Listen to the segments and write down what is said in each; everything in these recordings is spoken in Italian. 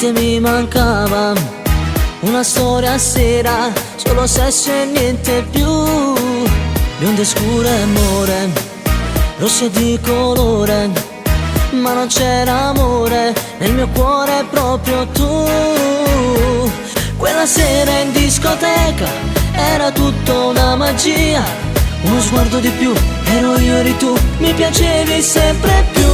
Niente mi mancava, una storia a sera, solo sesso e niente più. Bionde scure amore, rosse di colore, ma non c'era amore, nel mio cuore proprio tu. Quella sera in discoteca era tutta una magia, uno sguardo di più, ero io, eri tu, mi piacevi sempre più.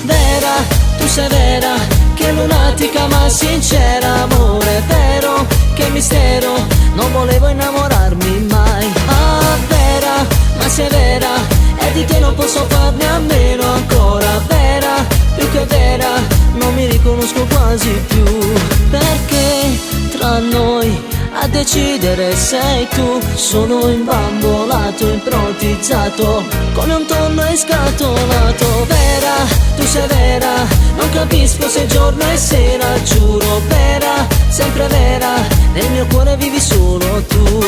Vera, tu sei vera, che lunatica ma sincera, amore vero, che mistero, non volevo innamorarmi mai. Ah, vera, ma sei vera, e di te non posso farne a meno ancora. Vera, più che vera, non mi riconosco quasi più, perché tra noi a decidere sei tu. Sono imbambolato, improvvisato, come un tonno scatolato. Vera, tu sei vera, non capisco se giorno e sera, giuro. Vera, sempre vera, nel mio cuore vivi solo tu.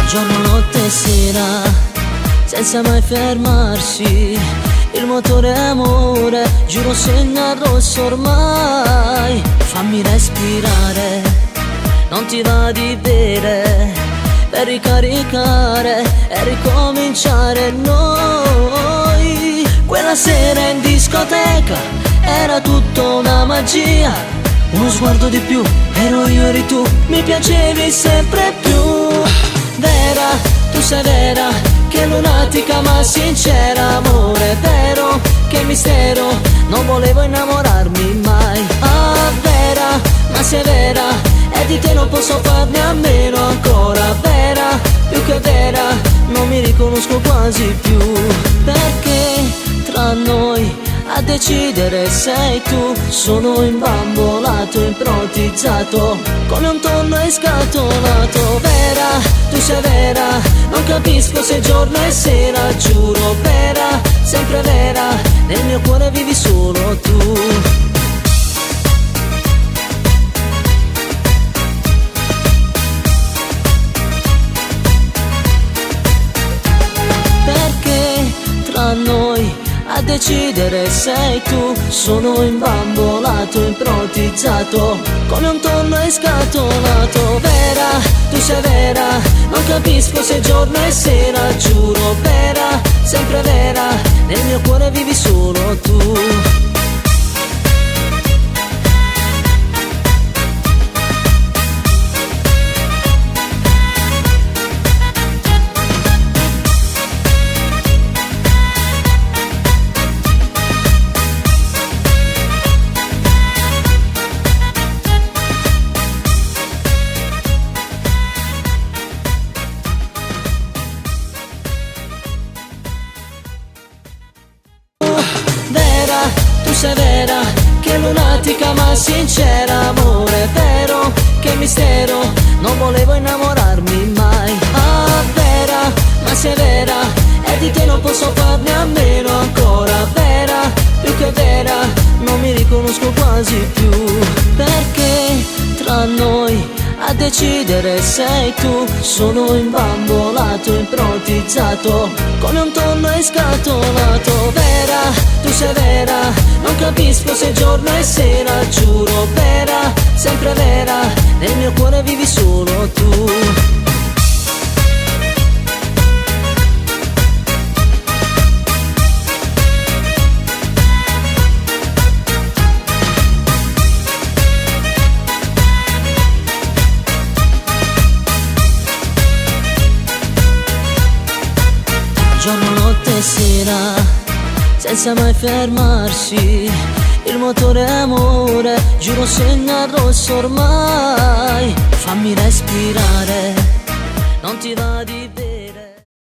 Giorno, notte e sera, senza mai fermarsi, il motore amore, giuro segna rosso ormai. Fammi respirare, non ti va di bere, per ricaricare e ricominciare noi. Quella sera in discoteca era tutta una magia, uno sguardo di più, ero io, eri tu, mi piacevi sempre più. Vera, tu sei vera, che lunatica ma sincera, amore vero, che mistero, non volevo innamorarmi mai. Ah, vera, ma sei vera, e di te non posso farne a meno ancora. Vera, più che vera, non mi riconosco quasi più, perché tra noi a decidere sei tu. Sono imbambolato, improvvisato, come un tonno scatolato. Vera, tu sei vera, non capisco se giorno e sera, giuro. Vera, sempre vera, nel mio cuore vivi solo tu. Perché tra noi a decidere sei tu. Sono imbambolato, improvvisato, come un tonno scatolato. Vera, tu sei vera, non capisco se giorno e sera, giuro. Vera, sempre vera, nel mio cuore vivi solo tu. Vera, tu sei vera, che lunatica ma sincera, amore vero, che mistero, non volevo innamorarmi mai. Ah, vera, ma sei vera, e di te non posso farne a meno ancora. Vera, più che vera, non mi riconosco quasi più, perché tra noi a decidere sei tu. Sono imbambolato, improvvisato, come un tonno scatolato. Vera, tu sei vera, non capisco se giorno e sera, giuro. Vera, sempre vera, nel mio cuore vivi solo tu. Giorno, notte e sera, senza mai fermarsi, il motore amore, giuro segna rosso ormai. Fammi respirare, non ti va di bere.